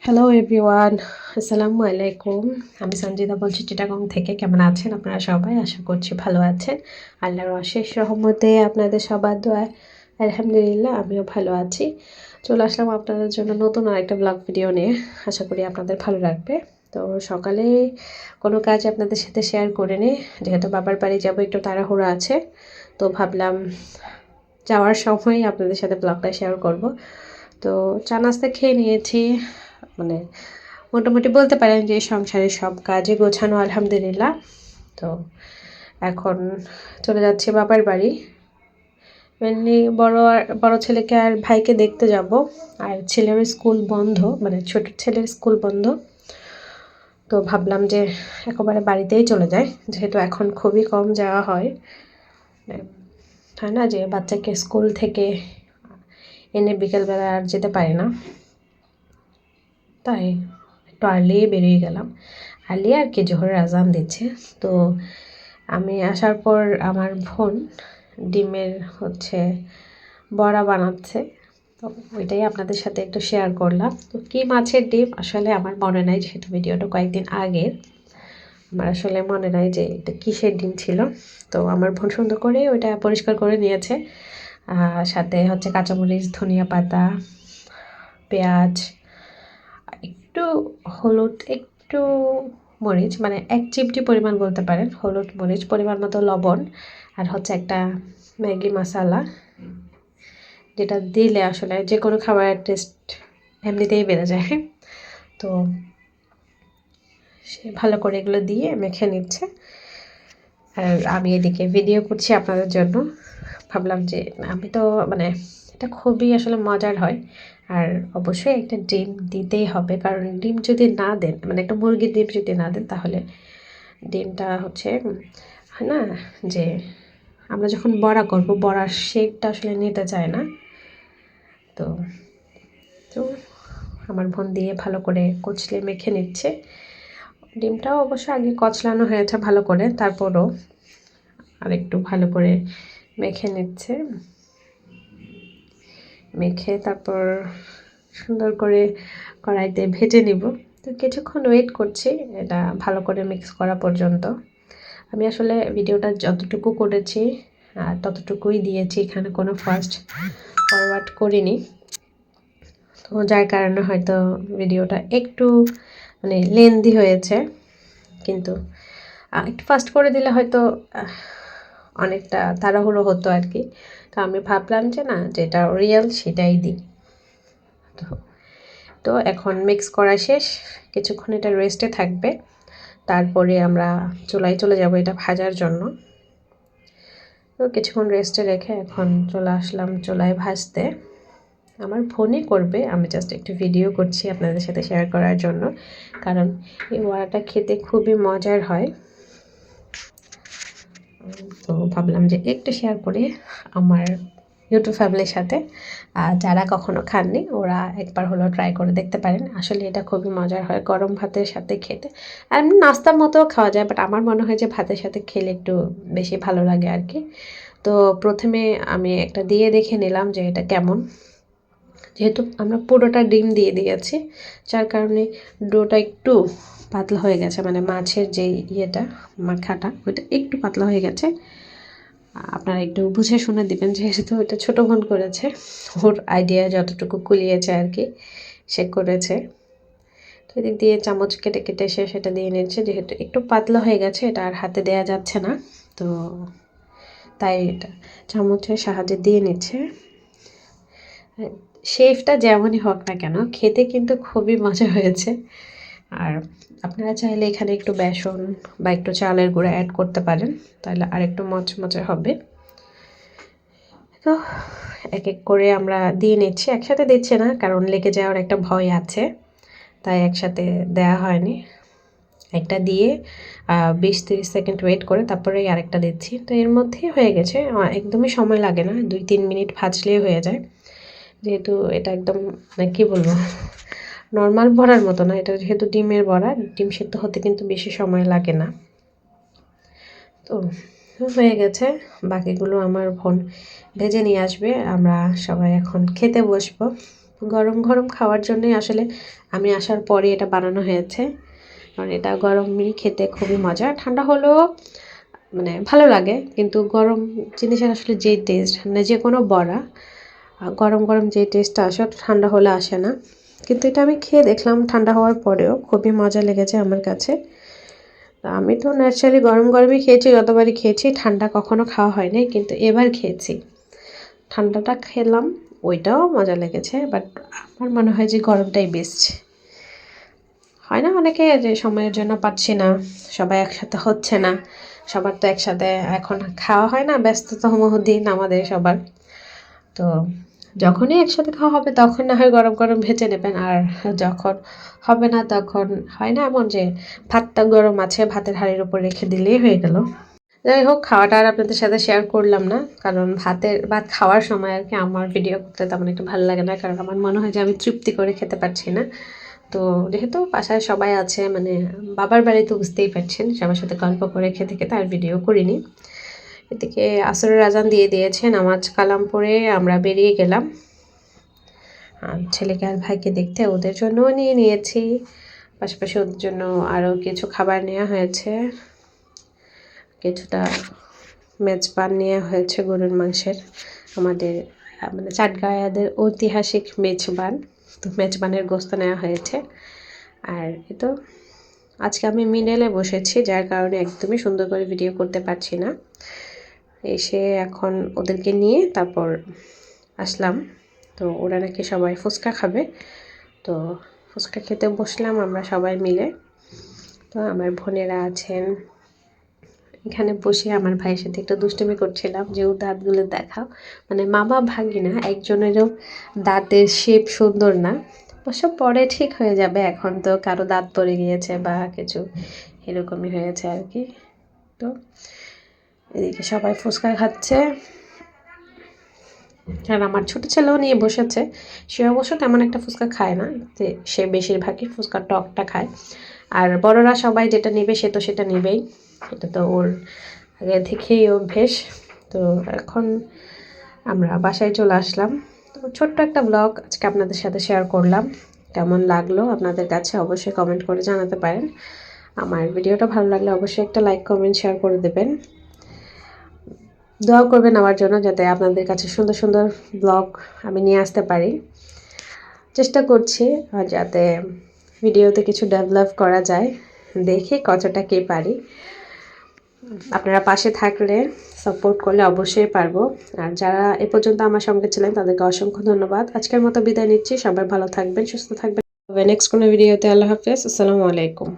Hello everyone, আসসালামু আলাইকুম। আমি সঞ্জিতা বলছি চিটাগং থেকে। কেমন আছেন আপনারা সবাই? আশা করছি ভালো আছেন। আল্লাহর অশেষ রহমতে আপনাদের সবার দোয়ায় আলহামদুলিল্লাহ আমিও ভালো আছি। চলে আসলাম আপনাদের জন্য নতুন আরেকটা ব্লগ ভিডিও নিয়ে। আশা করি আপনাদের ভালো লাগবে। তো সকালে কোনো কাজ আপনাদের সাথে শেয়ার করে নিই, যেহেতু বাবার বাড়ি যাবো, একটু তাড়াহুড়ো আছে। তো ভাবলাম যাওয়ার সময় আপনাদের সাথে ব্লগটা শেয়ার করব। তো চা নাস্তা খেয়ে নিয়েছি, মানে মোটামুটি বলতে পারেন যে সংসারের সব কাজে গোছানো আলহামদুলিল্লাহ। তো এখন চলে যাচ্ছি বাবার বাড়ি। মেনলি বড় ছেলেকে আর ভাইকে দেখতে যাব। আর ছেলের স্কুল বন্ধ, মানে ছোট ছেলের স্কুল বন্ধ। তো ভাবলাম যে একেবারে বাড়িতেই চলে যাই, যেহেতু এখন খুবই কম যাওয়া হয়। হয় না যে বাচ্চাকে স্কুল থেকে এনে বিকেলবেলা আর যেতে পারি না, তাই একটু আর্লি বেরিয়ে গেলাম। আর্লি আর কি, জোহরের আজান দিচ্ছে। তো আমি আসার পর আমার বোন ডিমের বড়া বানাচ্ছে। তো ওইটাই আপনাদের সাথে একটু শেয়ার করলাম। তো কী মাছের ডিম আসলে আমার মনে নাই, যেহেতু ভিডিওটা কয়েকদিন আগের, আমার আসলে মনে নাই যে এটা কিসের ডিম ছিল। তো আমার বোন সুন্দর করে ওইটা পরিষ্কার করে নিয়েছে। সাথে কাঁচামরিচ, ধনিয়া পাতা, পেঁয়াজ, একটু হলুদ, একটু মরিচ, মানে 1 চিমটি পরিমাণ বলতে পারেন, হলুদ মরিচ, পরিমাণ মতো লবণ, আর একটা ম্যাগি মশলা, যেটা দিলে আসলে যে কোনো খাবারের টেস্ট এমনিতেই বেড়ে যায়। তো সে ভালো করে এগুলো দিয়ে মেখে নিচ্ছে, আর আমি এদিকে ভিডিও করছি আপনাদের জন্য। ভাবলাম যে আমি তো মানে এটা খুবই আসলে মজার হয়। আর অবশ্যই একটা ডিম দিতেই হবে, কারণ ডিম যদি না দেন, মানে একটা মুরগির ডিম যদি না দেন, তাহলে ডিমটা হয় না যে আমরা যখন বড়া করব, বড়ার শেপটা আসলে নিতে চায় না। তো তো আমার বোন দিয়ে ভালো করে কচলে মেখে নিচ্ছে। ডিমটাও অবশ্য আগে কচলানো হয়েছে ভালো করে, তারপরও আরেকটু ভালো করে মেখে নিচ্ছে। মেখে তারপর সুন্দর করে কড়াইতে ভেজে নিব। তো কিছুক্ষণ ওয়েট করছি এটা ভালো করে মিক্স করা পর্যন্ত। আমি আসলে ভিডিওটা যতটুকু করেছি ততটুকুই দিয়েছি, এখানে কোনো ফাস্ট ফরওয়ার্ড করিনি। তো যার কারণে হয়তো ভিডিওটা একটু মানে লেন্দি হয়েছে, কিন্তু একটু ফাস্ট করে দিলে হয়তো অনেকটা তাড়াহুড়ো হতো আর কি। তো আমি ভাবলাম যে না, যেটা রিয়েল সেটাই দিই। তো এখন মিক্স করা শেষ, কিছুক্ষণ এটা রেস্টে থাকবে, তারপরে আমরা চুলায় চলে যাব এটা ভাজার জন্য। তো কিছুক্ষণ রেস্টে রেখে এখন চলে আসলাম চুলায় ভাজতে। আমার ফোনই করবে, আমি জাস্ট একটু ভিডিও করছি আপনাদের সাথে শেয়ার করার জন্য, কারণ এই বড়াটা খেতে খুবই মজার হয়। তো ভাবলাম যে একটু শেয়ার করে আমার ইউটিউব ফ্যামিলির সাথে, যারা কখনো খাননি ওরা একবার হলেও ট্রাই করে দেখতে পারেন। আসলে এটা খুবই মজার হয় গরম ভাতের সাথে খেতে, আর নাস্তার মতোও খাওয়া যায়, বাট আমার মনে হয় যে ভাতের সাথে খেলে একটু বেশি ভালো লাগে আর কি। তো প্রথমে আমি একটা দিয়ে দেখে নিলাম যে এটা কেমন। যেহেতু আমরা পুরোটা ডিম দিয়ে দিয়েছি, যার কারণে ডোটা একটু পাতলা হয়ে গেছে, মানে মাছের যে মাখাটা ওইটা একটু পাতলা হয়ে গেছে। আপনারা একটু বুঝে শুনে দিবেন, যেহেতু এটা ছোটো বোন করেছে, ওর আইডিয়া যতটুকু কুলিয়েছে আর কি সে করেছে। তো এদিক দিয়ে চামচ কেটে কেটে সেটা দিয়ে নিচ্ছে, যেহেতু একটু পাতলা হয়ে গেছে এটা আর হাতে দেওয়া যাচ্ছে না, তো তাই এটা চামচের সাহায্যে দিয়ে নিচ্ছে। শেফটা যেমনই হোক না কেন, খেতে কিন্তু খুবই মজা হয়েছে। আর আপনারা চাইলে এখানে একটু বেসন বা একটু চালের গুঁড়া অ্যাড করতে পারেন, তাহলে আর একটু মচমচে হবে। তো এক এক করে আমরা দিয়ে নিচ্ছি, একসাথে দিচ্ছি না, কারণ লেগে যাওয়ার একটা ভয় আছে, তাই একসাথে দেওয়া হয়নি। একটা দিয়ে 20-30 সেকেন্ড ওয়েট করে তারপরে আরেকটা দিচ্ছি। তো এর মধ্যেই হয়ে গেছে, একদমই সময় লাগে না, 2-3 মিনিট ভাজলেই হয়ে যায়। যেহেতু এটা একদম মানে কী বলবো, নর্মাল বড়ার মতো না, এটা যেহেতু ডিমের বড়া, ডিম সেদ্ধ হতে কিন্তু বেশি সময় লাগে না। তো হয়ে গেছে, বাকিগুলো আমার বোন ভেজে নিয়ে আসবে, আমরা সবাই এখন খেতে বসবো। গরম গরম খাওয়ার জন্যই আসলে আমি আসার পরে এটা বানানো হয়েছে, কারণ এটা গরমই খেতে খুবই মজা। ঠান্ডা হলেও মানে ভালো লাগে, কিন্তু গরম জিনিসের আসলে যে টেস্ট, মানে যে কোনো বড়া গরম গরম যে টেস্টটা আসে ওটা ঠান্ডা হলে আসে না। কিন্তু এটা আমি খেয়ে দেখলাম ঠান্ডা হওয়ার পরেও খুবই মজা লেগেছে আমার কাছে। আমি তো ন্যাচারালি গরম গরমই খেয়েছি, যতবারই খেয়েছি, ঠান্ডা কখনো খাওয়া হয়নি, কিন্তু এবার খেয়েছি, ঠান্ডাটা খেলাম, ওইটাও মজা লেগেছে, বাট আমার মনে হয় যে গরমটাই বেস্ট। হয় না অনেকে যে সময়ের জন্য পাচ্ছি না, সবাই একসাথে হচ্ছে না, সবার তো একসাথে এখন খাওয়া হয় না, ব্যস্ততম দিন আমাদের সবার। তো যখনই একসাথে খাওয়া হবে তখন না হয় গরম গরম ভেজে নেবেন, আর যখন হবে না তখন হয় না এমন যে ভাতটা গরম আছে, ভাতের হাঁড়ির উপর রেখে দিলেই হয়ে গেল। যাই হোক, খাওয়াটা আর আপনাদের সাথে শেয়ার করলাম না, কারণ ভাত খাওয়ার সময় আর কি আমার ভিডিও করতে তেমন একটু ভালো লাগে না, কারণ আমার মনে হয় যে আমি তৃপ্তি করে খেতে পারছি না। তো যেহেতু বাসায় সবাই আছে, মানে বাবার বাড়িতে বুঝতেই পারছেন, সবার সাথে গল্প করে খেতে খেতে আর ভিডিও করিনি। এদিকে আসরের আজান দিয়ে দিয়েছে, নামাজ কালাম পড়ে আমরা বেরিয়ে গেলাম ছেলেকে আর ভাইকে দেখতে, ওদের জন্যও নিয়ে নিয়েছি, পাশাপাশি ওদের জন্য আরও কিছু খাবার নেওয়া হয়েছে, কিছুটা মেজবান নেওয়া হয়েছে গরুর মাংসের, আমাদের মানে চাটগাঁয়াদের ঐতিহাসিক মেজবান, তো মেজবানের গোস্ত নেওয়া হয়েছে। আর এ তো আজকে আমি মিডলে বসেছি, যার কারণে একদমই সুন্দর করে ভিডিও করতে পারছি না। এসে এখন ওদেরকে নিয়ে তারপর আসলাম, তো ওরা নাকি সবাই ফুচকা খাবে, তো ফুচকা খেতে বসলাম আমরা সবাই মিলে। তো আমার বোনেরা আছেন এখানে, বসে আমার ভাইয়ের সাথে একটু দুষ্টুমি করছিলাম যে ও দাঁতগুলো দেখাও, মানে মামা ভাগিনা একজনেরও দাঁতের শেপ সুন্দর না, অবশ্য পরে ঠিক হয়ে যাবে, এখন তো কারো দাঁত পড়ে গিয়েছে বা কিছু এরকমই হয়েছে আর কি। তো এদিকে সবাই ফুচকা খাচ্ছে, আর আমার ছোটো ছেলেও নিয়ে বসেছে, সে অবশ্য তেমন একটা ফুচকা খায় না, যে সে বেশিরভাগই ফুচকার টকটা খায়, আর বড়রা সবাই যেটা নেবে সে তো সেটা নেবেই, এটা তো ওর আগে থেকেই অভ্যেস। তো এখন আমরা বাসায় চলে আসলাম, তো ছোট্ট একটা ব্লগ আজকে আপনাদের সাথে শেয়ার করলাম, কেমন লাগলো আপনাদের কাছে অবশ্যই কমেন্ট করে জানাতে পারেন। আমার ভিডিওটা ভালো লাগলে অবশ্যই একটা লাইক কমেন্ট শেয়ার করে দেবেন, দোয়া করবেন আমার জন্য যাতে আপনাদের কাছে সুন্দর সুন্দর ব্লগ আমি নিয়ে আসতে পারি। চেষ্টা করছি যাতে ভিডিওতে কিছু ডেভেলপ করা যায়, দেখি কতটা কে পারি। আপনারা পাশে থাকলে সাপোর্ট করলে অবশ্যই পারবো, আর যারা এ পর্যন্ত আমার সঙ্গে ছিলেন তাদেরকে অসংখ্য ধন্যবাদ। আজকের মতো বিদায় নিচ্ছি, সবাই ভালো থাকবেন, সুস্থ থাকবেন, নেক্সট কোনো ভিডিওতে। আল্লাহ হাফেজ, আসসালামু আলাইকুম।